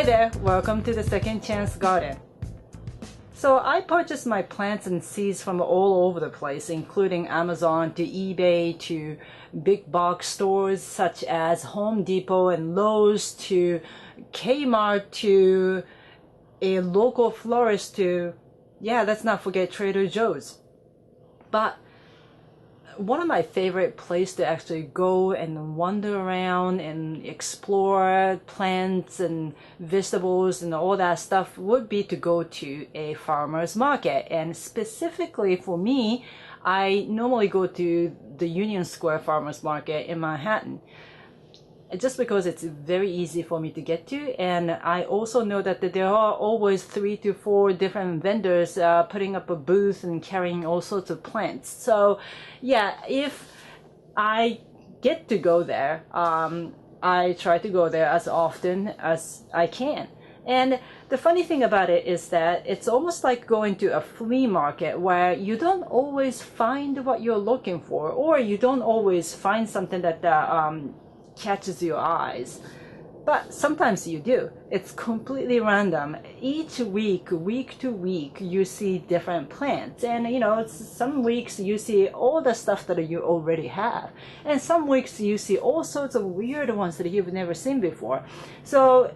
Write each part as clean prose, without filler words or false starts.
there, welcome to the Second Chance Garden. So I purchased my plants and seeds from all over the place, including Amazon to eBay to big box stores such as Home Depot and Lowe's to Kmart to a local florist to, yeah, let's not forget Trader Joe's. But one of my favorite places to actually go and wander around and explore plants and vegetables and all that stuff would be to go to a farmer's market. And specifically for me, I normally go to the Union Square Farmer's Market in Manhattan, just because it's very easy for me to get to. And I also know that there are always 3 to 4 different vendors putting up a booth and carrying all sorts of plants. So yeah, if I get to go there, I try to go there as often as I can. And the funny thing about it is that it's almost like going to a flea market where you don't always find what you're looking for, or you don't always find something that catches your eyes, but sometimes you do. It's completely random. Each week to week, you see different plants, and you know, some weeks you see all the stuff that you already have, and some weeks you see all sorts of weird ones that you've never seen before. So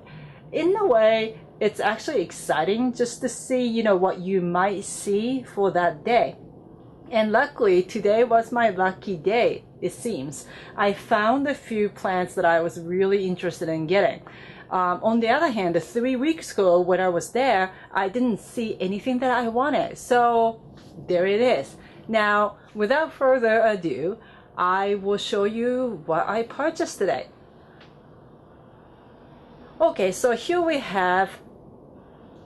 in a way, it's actually exciting just to see, you know, what you might see for that day. And luckily, today was my lucky day, it seems. I found a few plants that I was really interested in getting. On the other hand, 3 weeks ago when I was there, I didn't see anything that I wanted. So there it is. Now, without further ado, I will show you what I purchased today. Okay, so here we have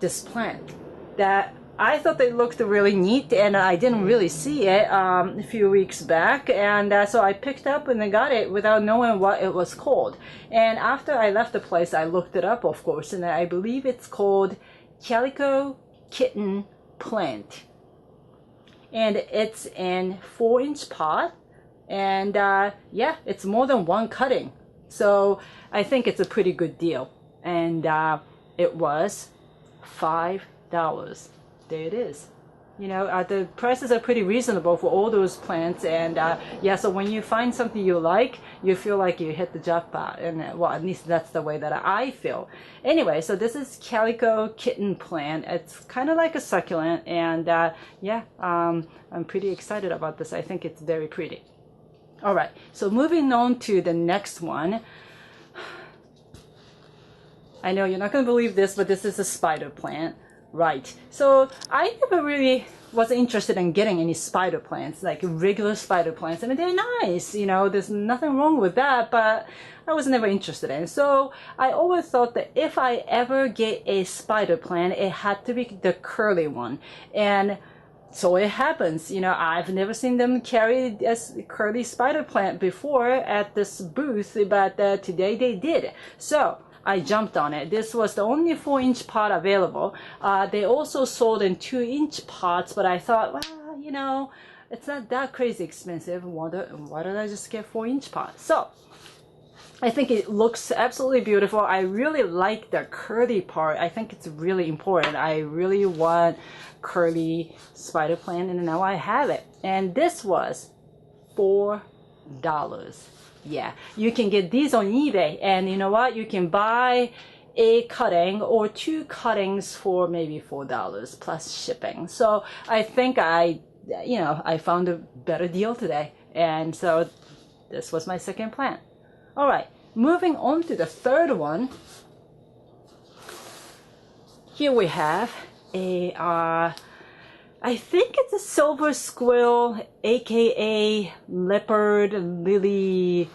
this plant that I thought they looked really neat, and I didn't really see it a few weeks back, and so I picked up and I got it without knowing what it was called. And after I left the place, I looked it up, of course, and I believe it's called Calico Kitten plant. And it's in 4-inch pot, and yeah, it's more than one cutting. So I think it's a pretty good deal. And it was $5. There it is. You know, the prices are pretty reasonable for all those plants, and yeah, so when you find something you like, you feel like you hit the jackpot, and well, at least that's the way that I feel. Anyway, so this is Calico Kitten plant. It's kind of like a succulent, and yeah, I'm pretty excited about this. I think it's very pretty. All right, so moving on to the next one. I know you're not going to believe this, but this is a spider plant. Right. So I never really was interested in getting any spider plants, like regular spider plants. I mean, they're nice, you know, there's nothing wrong with that, but I was never interested in. So I always thought that if I ever get a spider plant, it had to be the curly one. And so it happens, you know, I've never seen them carry a curly spider plant before at this booth, but today they did. So I jumped on it. This was the only 4-inch pot available. They also sold in 2-inch pots, but I thought, well, you know, it's not that crazy expensive. Why don't I just get 4-inch pot? So I think it looks absolutely beautiful. I really like the curly part. I think it's really important. I really want curly spider plant, and now I have it. And this was $4. Yeah, you can get these on eBay, and you know what? You can buy a cutting or 2 cuttings for maybe $4 plus shipping. So I think I found a better deal today, and so this was my second plant. All right, moving on to the third one. Here we have a I think it's a silver squirrel, aka Leopard Lily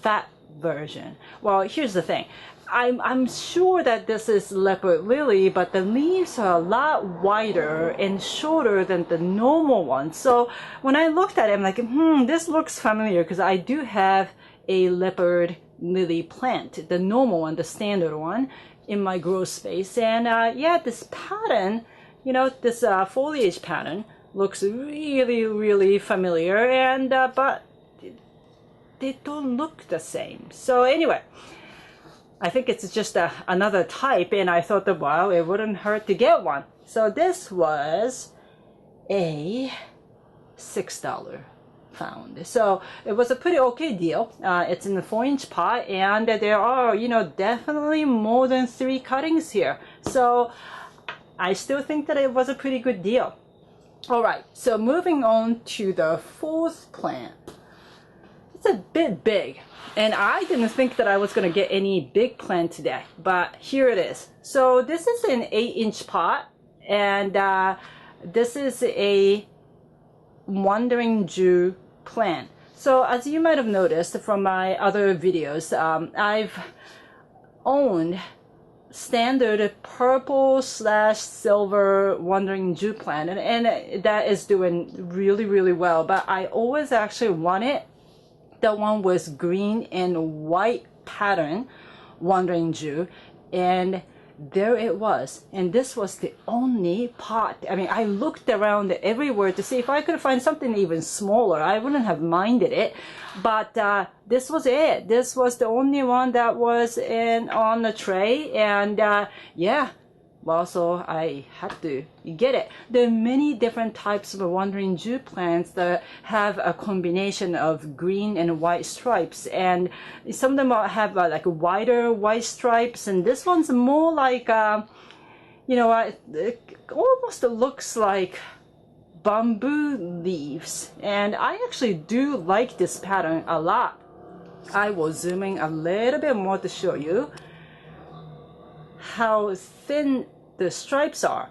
fat version. Well, here's the thing. I'm sure that this is Leopard Lily, but the leaves are a lot wider and shorter than the normal one. So when I looked at it, I'm like, this looks familiar, because I do have a Leopard Lily plant, the normal one, the standard one, in my grow space. And yeah, this pattern, you know, this foliage pattern looks really, really familiar, and but they don't look the same. So anyway, I think it's just another type, and I thought that, well, it wouldn't hurt to get one. So this was a $6 pound. So it was a pretty okay deal. It's in a 4-inch pot, and there are, you know, definitely more than 3 cuttings here. So I still think that it was a pretty good deal. All right, so moving on to the 4th plant. It's a bit big, and I didn't think that I was going to get any big plant today, but here it is. So this is an 8-inch pot, and this is a Wandering Jew plant. So as you might have noticed from my other videos, I've owned standard purple/silver Wandering Jew plant, and that is doing really well. But I always actually wanted the one with green and white pattern Wandering Jew, and there it was. And this was the only pot. I mean, I looked around everywhere to see if I could find something even smaller. I wouldn't have minded it, but this was it. This was the only one that was on the tray, and yeah, well, so I had to get it. There are many different types of Wandering Jew plants that have a combination of green and white stripes, and some of them have like wider white stripes, and this one's more like, you know, it almost looks like bamboo leaves, and I actually do like this pattern a lot. I will zoom in a little bit more to show you how thin the stripes are,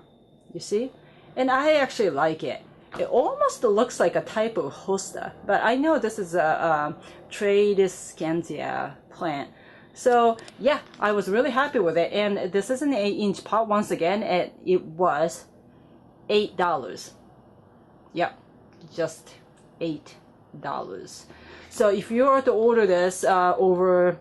you see, and I actually like it. It almost looks like a type of hosta, but I know this is a Tradescantia plant. So yeah, I was really happy with it, and this is an 8-inch pot. Once again, it was $8. Yep, just $8. So if you were to order this over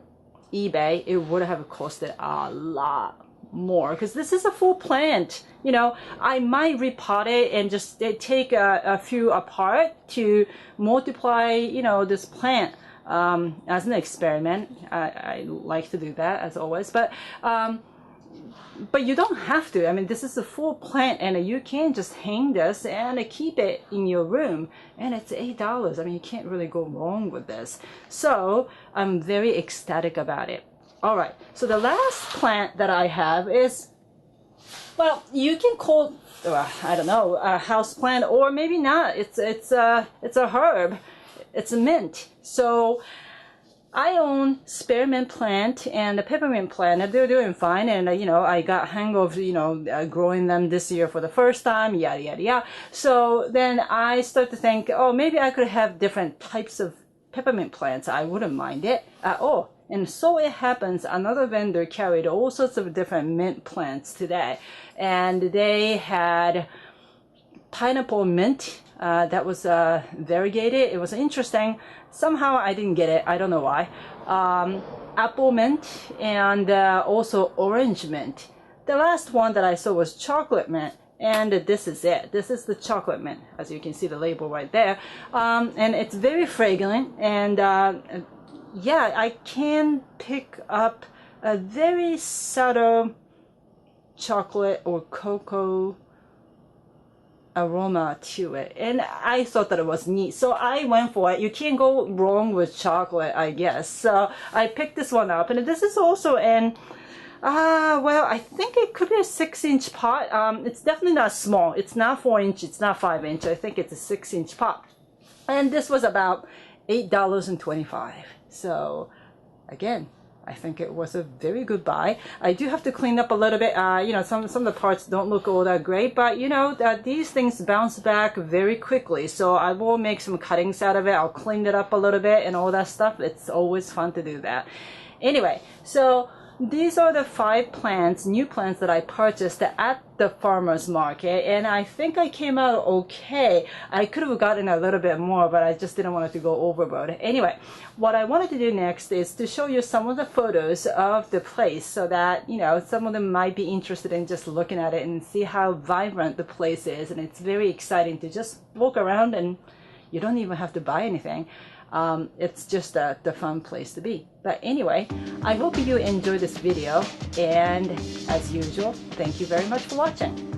eBay, it would have costed a lot more, because this is a full plant. You know, I might repot it and just take a few apart to multiply, you know, this plant as an experiment. I like to do that as always, but you don't have to. I mean, this is a full plant, and you can just hang this and keep it in your room, and it's $8. I mean, you can't really go wrong with this. So I'm very ecstatic about it. All right, so the last plant that I have is, well, you can call, I don't know, a house plant, or maybe not. It's a herb. It's a mint. So I own spearmint plant and a peppermint plant, and they're doing fine. And you know, I got hang of, you know, growing them this year for the first time, yada yada yada. So then I start to think, oh, maybe I could have different types of peppermint plants. I wouldn't mind it at all. And so it happens, another vendor carried all sorts of different mint plants today, and they had pineapple mint that was variegated. It was interesting. Somehow I didn't get it. I don't know why. Apple mint, and also orange mint. The last one that I saw was chocolate mint, and this is it. This is the chocolate mint, as you can see the label right there, and it's very fragrant, and yeah, I can pick up a very subtle chocolate or cocoa aroma to it, and I thought that it was neat, so I went for it. You can't go wrong with chocolate, I guess. So I picked this one up, and this is also in well, I think it could be a 6-inch pot. It's definitely not small. It's not 4-inch, it's not 5-inch. I think it's a 6-inch pot, and this was about $8.25. So again, I think it was a very good buy. I do have to clean up a little bit. You know, some of the parts don't look all that great, but you know, these things bounce back very quickly. So I will make some cuttings out of it. I'll clean it up a little bit and all that stuff. It's always fun to do that. Anyway, so these are the 5 plants, new plants that I purchased at the farmer's market, and I think I came out okay. I could have gotten a little bit more, but I just didn't want it to go overboard. Anyway, what I wanted to do next is to show you some of the photos of the place, so that, you know, some of them might be interested in just looking at it and see how vibrant the place is. And it's very exciting to just walk around, and you don't even have to buy anything. It's just the fun place to be. But anyway, I hope you enjoyed this video, and as usual, thank you very much for watching.